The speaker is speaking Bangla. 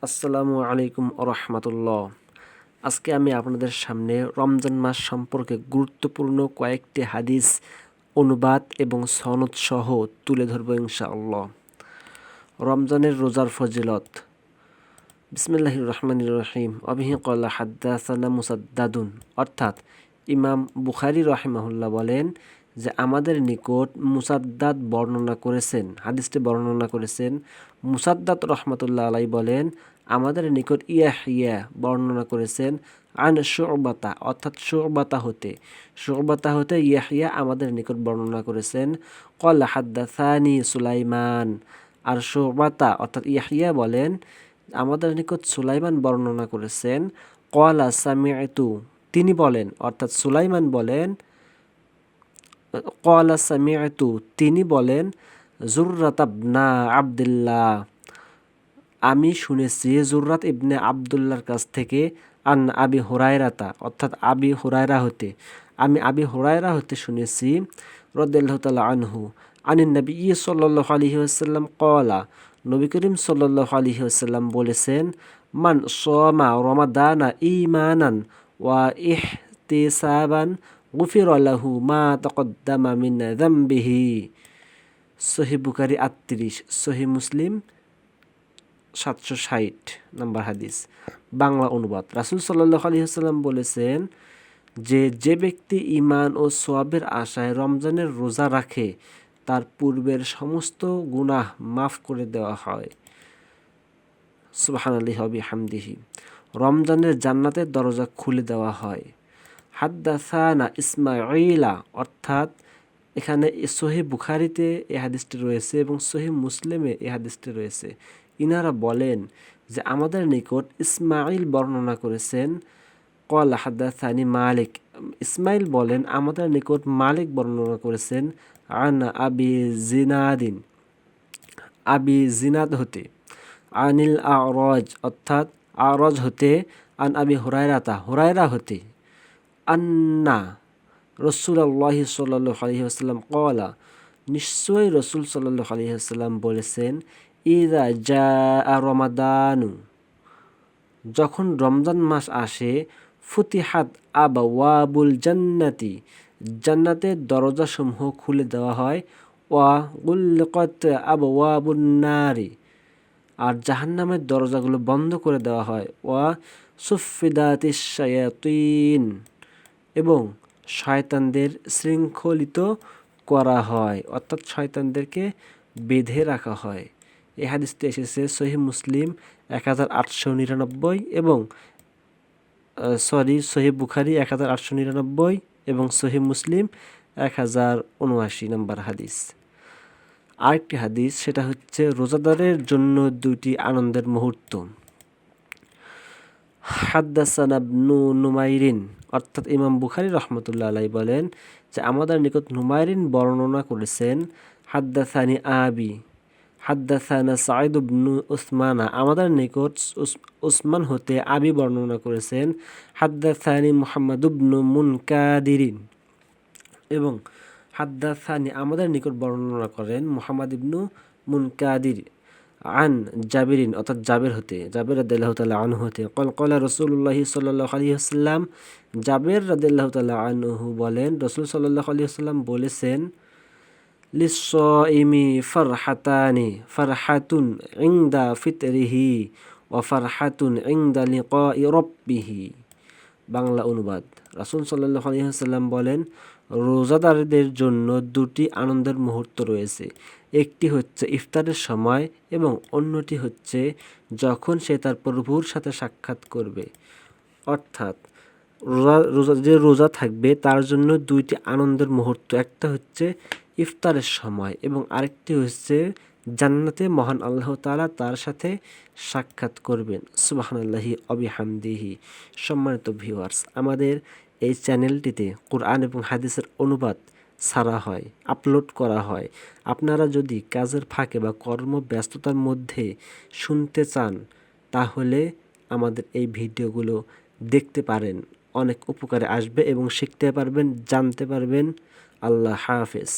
আসসালামু আলাইকুম রহমতুল্লাহ। আজকে আমি আপনাদের সামনে রমজান মাস সম্পর্কে গুরুত্বপূর্ণ কয়েকটি হাদিস অনুবাদ এবং সনদ সহ তুলে ধরব ইনশাআল্লাহ। রমজানের রোজার ফজিলত। বিসমিল্লাহির রহমানির রহিম। অবিহি ক্বালা হাদ্দাসানা মুসাদ্দাদুন, অর্থাৎ ইমাম বুখারী রাহিমাহুল্লাহ বলেন যে আমাদের নিকট মুসাদ্দাদ বর্ণনা করেছেন, হাদিসটি বর্ণনা করেছেন। মুসাদ্দাদ রহমতুল্লাহ আলাই বলেন আমাদের নিকট ইয়াহইয়া বর্ণনা করেছেন আন শুবাতা, অর্থাৎ শুবাতা হতে ইয়াহইয়া আমাদের নিকট বর্ণনা করেছেন ক্বালা হাদ্দাসানি সুলাইমান। আর শুবাতা অর্থাৎ ইয়াহইয়া বলেন আমাদের নিকট সুলাইমান বর্ণনা করেছেন ক্বালা সামি'তু, তিনি বলেন, অর্থাৎ সুলাইমান বলেন ক্বালা সামি'তু, তিনি বলেন যুররাত ইবনা আব্দুল্লাহ, আমি শুনেছি যুররাত ইবনে আব্দুল্লাহর কাছ থেকে আন আবি হুরায়রাতা, অর্থাৎ আবি হুরায়রা হতে, আমি আবি হুরায়রা হতে শুনেছি রাদিয়াল্লাহু তাআলা আনহু আনিন নবী সাল্লাল্লাহু আলাইহি ওয়াসাল্লাম ক্বালা, নবী করিম সাল্লাল্লাহু আলাইহি ওয়াসাল্লাম বলেছেন মান সামা রমাদানা ঈমানান ওয়া ইহতিসাবান গুফিরা লাহু মা তাকদ্দামা মিন যামবিহি। সহিহ বুখারী ৩৮, সহিহ মুসলিম ৭৬০ নম্বর হাদিস। বাংলা অনুবাদ। রাসূল সাল্লাল্লাহু আলাইহি ওয়াসাল্লাম বলেছেন যে ব্যক্তি ঈমান ও সওয়াবের আশায় রমজানের রোজা রাখে তার পূর্বের সমস্ত গুনাহ মাফ করে দেওয়া হয়। সুবহানাল্লাহি ওয়া বিহামদিহি। রমজানের জান্নাতের দরজা খুলে দেওয়া হয়। হাদ্দাসানা ইসমাঈলা, অর্থাৎ এখানে সহিহ বুখারীতে এই হাদিসটি রয়েছে এবং সহিহ মুসলিমে এই হাদিসটি রয়েছে। ইনারা বলেন যে আমাদের নিকট ইসমাঈল বর্ণনা করেছেন ক্বালা হাদ্দাসানি মালিক, ইসমাঈল বলেন আমাদের নিকট মালিক বর্ণনা করেছেন আন আবি জিনাদিন, আবি জিনাদ হতে, আনিল আ'রাজ, অর্থাৎ আ'রাজ হতে, আন আবি হুরায়রাতা, হুরায়রা হতে, আন্না রাসূলুল্লাহি সাল্লাল্লাহু আলাইহি ওয়াসাল্লাম ক্বালা, নিশ্চয়ই রাসূল সাল্লাল্লাহু আলাইহি ওয়াসাল্লাম বলেছেন ইযা জাআ রমাদানু, যখন রমজান মাস আসে, ফুতিহাত আবওয়াবুল জান্নাতি, জান্নাতের দরজাসমূহ খুলে দেওয়া হয়, ওয়া গুল্লিকাত আবওয়াবুন নারি, আর জাহান্নামের দরজাগুলো বন্ধ করে দেওয়া হয়, ওয়া সুফিদাতিশ শায়াতিন, এবং শয়তানদের শৃঙ্খলিত করা হয়, অর্থাৎ শয়তানদেরকে বেঁধে রাখা হয়। এই হাদিসটি এসেছে সহিহ মুসলিম 1899 এবং সহিহ বুখারী 1899 এবং সহিহ মুসলিম 1079 নম্বর হাদিস। আরেকটি হাদিস, সেটা হচ্ছে রোজাদারের জন্য দুটি আনন্দের মুহূর্ত। হাদ্দাসানা ইবনু নুমাইরিন, অর্থাৎ ইমাম বুখারী রহমতুল্লাহ আলাইহি বলেন যে আমাদের নিকট নুমাইরিন বর্ণনা করেছেন হাদ্দাসানি আবি, হাদ্দাসানা সাঈদ ইবনু উসমানা, আমাদের নিকট উসমান হতে আবি বর্ণনা করেছেন হাদ্দাসানি মুহাম্মদ ইবনু মুনকাদিরিন, এবং হাদ্দাসানি আমাদের নিকট বর্ণনা করেন মুহাম্মদ ইবনু মুনকাদির আন জাবিরিন, অর্থাৎ জাবের হতে, জাবের রাদিয়াল্লাহু তাআলা আনহু হতে ক্বালা রাসূলুল্লাহি সাল্লাল্লাহু আলাইহি ওয়াসাল্লাম, জাবের রাদিয়াল্লাহু তাআলা আনহু বলেন রাসূল সাল্লাল্লাহু আলাইহি ওয়াসাল্লাম বলেছেন লিস-সাইমি ফারহাতানি, ফারহাতুন ইনদা ফিতরিহি ওয়া ফারহাতুন ইনদা লিকাই রাব্বিহি। বাংলা অনুবাদ। রাসূল সাল্লাল্লাহু আলাইহি ওয়াসাল্লাম বলেন রোজাদারদের জন্য দুটি আনন্দের মুহূর্ত রয়েছে, একটি হচ্ছে ইফতারের সময় এবং অন্যটি হচ্ছে যখন সে তার প্রভুর সাথে সাক্ষাৎ করবে। অর্থাৎ যে রোজা থাকবে তার জন্য দুইটি আনন্দের মুহূর্ত, একটা হচ্ছে ইফতারের সময় এবং আরেকটি হচ্ছে জান্নাতে মহান আল্লাহ তাআলা তার সাথে সাক্ষাৎ করবেন। সুবহানাল্লাহি ওয়া বিহামদিহি। সম্মানিত ভিউয়ার্স, আমাদের এই চ্যানেলটিতে কুরআন এবং হাদিসের অনুবাদ ছাড়া হয়, আপলোড করা হয়। আপনারা যদি কাজের ফাঁকে বা কর্মব্যস্ততার মধ্যে শুনতে চান তাহলে আমাদের এই ভিডিওগুলো দেখতে পারেন, অনেক উপকারে আসবে এবং শিখতে পারবেন, জানতে পারবেন। আল্লাহ হাফেজ।